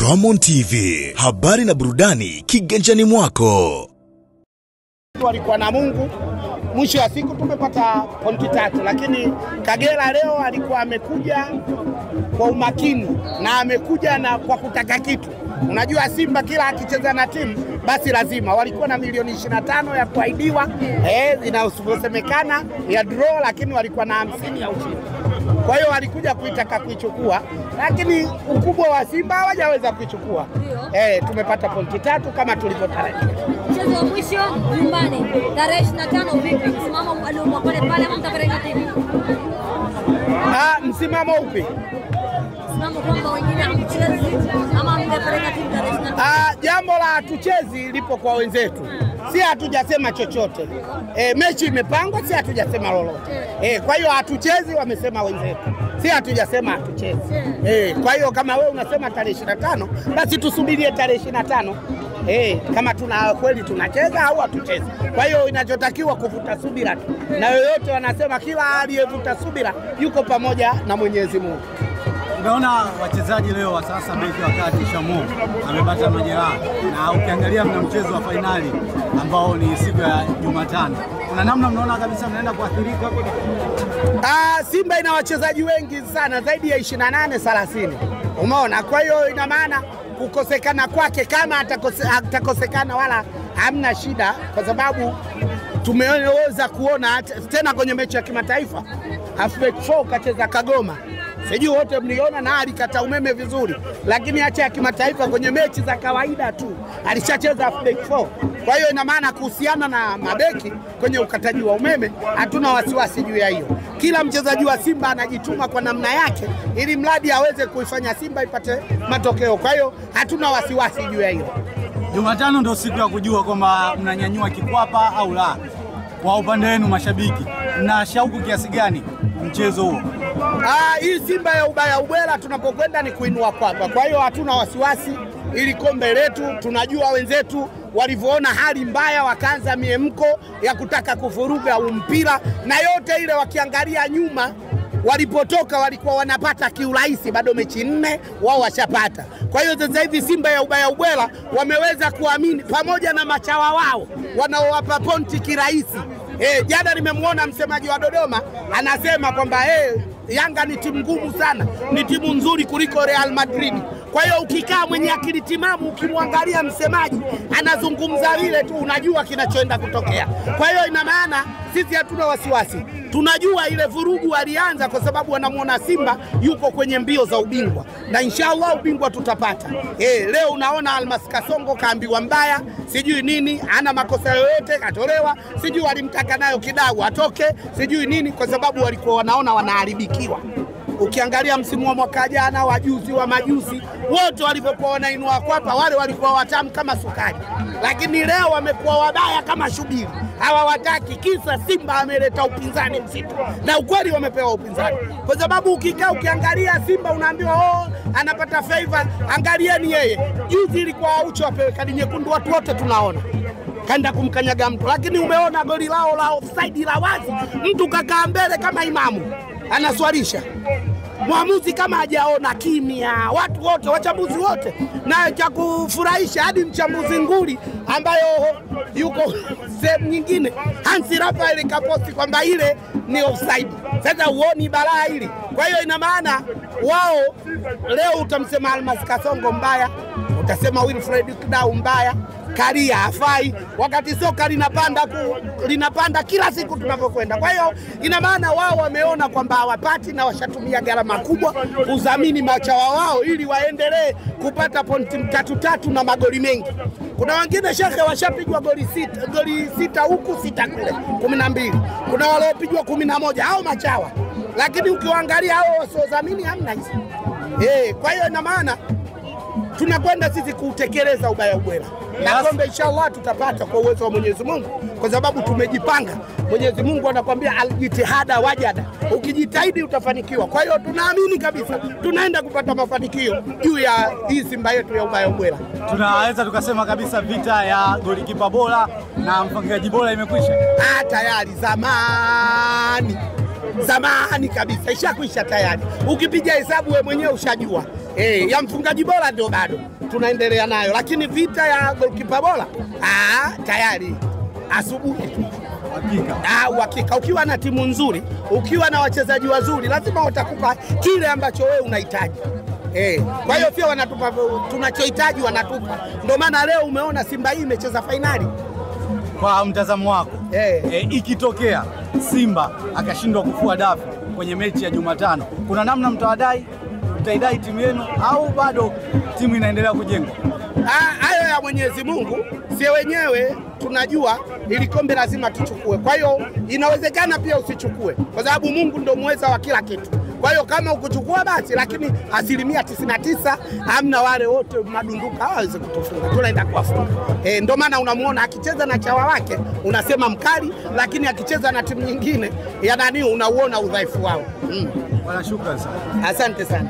Ramon TV, habari na burudani kiganjani mwako. Walikuwa na Mungu, mwisho wa siku tumepata pointi 3, lakini Kagera leo alikuwa amekuja kwa umakini na amekuja na kwa kutaka kitu. Unajua Simba kila akicheza na timu basi lazima, walikuwa na milioni 25 ya kuahidiwa inayosemekana ya draw, lakini walikuwa na 50 ya ushindi. Kwa hiyo walikuja kuitaka kuichukua, lakini ukubwa wa Simba hawajaweza kuichukua. Tumepata pointi 3 kama tulivyotarajia. Mchezo wa mwisho nyumbani tarehe 25 vipi? Msimamo aliokuwa pale ama mtapereka timu? Msimamo upi? Msimamo kwamba wengine hamchezi ama mtapereka timu tarehe 25? Jambo la tuchezi lipo kwa wenzetu. Si hatujasema chochote. Mechi imepangwa, si hatujasema lolote. Kwa hiyo hatuchezi, wamesema wenzetu. Si hatujasema hatuchezi. Kwa hiyo kama wewe unasema tarehe 25, basi tusubirie tarehe 25. Kama kweli tunacheza au hatuchezi. Kwa hiyo inachotakiwa kuvuta subira tu. Na yoyote wanasema kila aliyevuta subira yuko pamoja na Mwenyezi Mungu. Unaona wachezaji leo wa sasa, beki wa kati Shamo amepata majeraha, na ukiangalia mna mchezo wa finali ambao ni siku ya Jumatano. Kuna namna mnaona kabisa mnaenda kuathirika? Simba ina wachezaji wengi sana, zaidi ya 28-30. Umeona? Kwa hiyo ina maana kukosekana kwake, kama atakosekana wala hamna shida, kwa sababu tumeweza kuona tena kwenye mechi ya kimataifa halfback 4 kacheza Kagoma. Sijui wote mliona, na alikata umeme vizuri, lakini acha ya kimataifa kwenye mechi za kawaida tu alishacheza halfback 4. Kwa hiyo ina maana kuhusiana na mabeki kwenye ukataji wa umeme hatuna wasiwasi juu ya hiyo. Kila mchezaji wa Simba anajituma kwa namna yake ili mradi aweze kuifanya Simba ipate matokeo. Kwa hiyo hatuna wasiwasi juu ya hiyo. Jumatano ndio siku ya kujua kwamba mnanyanyua kikwapa au la. Kwa upande wenu mashabiki, na shauku kiasi gani mchezo huo? Hii Simba ya ubaya ubwela tunapokwenda ni kuinua kwapa. Kwa hiyo hatuna wasiwasi, ili kombe letu. Tunajua wenzetu walivyoona hali mbaya wakaanza miemko ya kutaka kufuruga mpira, na yote ile wakiangalia nyuma walipotoka walikuwa wanapata kiurahisi, bado mechi 4 wao washapata. Kwa hiyo sasa hivi Simba ya ubaya ubwela wameweza kuamini, pamoja na machawa wao wanaowapa pointi kirahisi. Jana nimemuona msemaji wa Dodoma anasema kwamba Yanga ni timu ngumu sana, ni timu nzuri kuliko Real Madrid. Kwa hiyo ukikaa mwenye akili timamu, ukimwangalia msemaji anazungumza vile tu, unajua kinachoenda kutokea. Kwa hiyo ina maana sisi hatuna wasiwasi. Tunajua ile vurugu alianza kwa sababu wanamuona Simba yuko kwenye mbio za ubingwa, na inshallah ubingwa tutapata. Leo unaona Almas Kasongo kaambiwa mbaya, sijui nini, ana makosa yoyote katolewa, sijui walimtaka nayo Kidau atoke, sijui nini, kwa sababu walikuwa wanaona wanaharibikiwa. Ukiangalia msimu wa mwaka jana, wajuzi wa majuzi, wote walipokuwa wanainua kwapa, wale walikuwa watamu kama sukari, lakini leo wamekuwa wabaya kama shubiri. Hawawataki, kisa Simba ameleta upinzani mzito, na ukweli wamepewa upinzani. Kwa sababu ukiangalia Simba unaambiwa anapata favor, angalieni yeye. Juzi ilikuwa Aucho apewe kadi nyekundu, watu wote tunaona kaenda kumkanyaga mtu, lakini umeona goli lao la offside la wazi, mtu kakaa mbele kama imamu anaswalisha. Mwamuzi kama hajaona, kimya, watu wote, wachambuzi wote. Na cha kufurahisha hadi mchambuzi nguli ambayo yuko sehemu nyingine, Hansi Rafael kaposti kwamba ile ni offside. Sasa uoni balaa hili. Kwa hiyo ina maana wao leo utamsema Almas Kasongo mbaya, utasema Wilfred Kidau mbaya, Karia hafai, wakati soka linapanda kila siku tunapokwenda. Kwa hiyo ina maana wao wameona kwamba hawapati, na washatumia gharama kubwa kudhamini machawa wao ili waendelee kupata pointi 3 na magoli mengi. Kuna wengine shekhe washapigwa goli 6 huku 6 kule 12. Kuna waliopigwa 11 hao machawa. Lakini ukiangalia hao wasiodhamini hamna hizo. Kwa hiyo ina maana tunakwenda sisi kutekeleza ubaya ubwela. Na kombe inshallah tutapata kwa uwezo wa Mwenyezi Mungu, kwa sababu tumejipanga. Mwenyezi Mungu anakuambia aljitihada wajada, ukijitahidi utafanikiwa. Kwa hiyo tunaamini kabisa tunaenda kupata mafanikio juu ya hii Simba yetu ya ubaya ubwela. Tunaweza tukasema kabisa vita ya golikipa bora na mfungaji bora imekwisha. Tayari zamani. zamani kabisa, ishakwisha tayari. Ukipiga hesabu wewe mwenyewe ushajua. Ya mfungaji bora ndio bado tunaendelea nayo, lakini vita ya goalkeeper bora tayari asubuhi tu. Hakika ukiwa na timu nzuri, ukiwa na wachezaji wazuri, lazima watakupa kile ambacho wewe unahitaji. Kwa hiyo pia wanatupa tunachohitaji wanatupa. Ndio maana leo umeona Simba hii imecheza fainali. Kwa mtazamo wako, ikitokea Simba akashindwa kufua dafu kwenye mechi ya Jumatano, kuna namna mtaidai timu yenu au bado timu inaendelea kujengwa? Hayo ya Mwenyezi Mungu, si wenyewe tunajua ili kombe lazima tuchukue. Kwa hiyo inawezekana pia usichukue, kwa sababu Mungu ndio muweza wa kila kitu. Kwa hiyo kama ukuchukua basi, lakini 99% hamna wale wote madunduka hawezi kutufunga, tunaenda kuwafunga. Ndio maana unamuona akicheza na chawa wake unasema mkali, lakini akicheza na timu nyingine ya nani unauona udhaifu wao. Bwana, shukrani sana. Asante sana.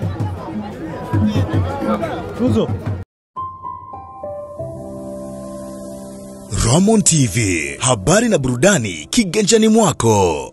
Tuzo. Ramon TV, habari na burudani kiganjani mwako.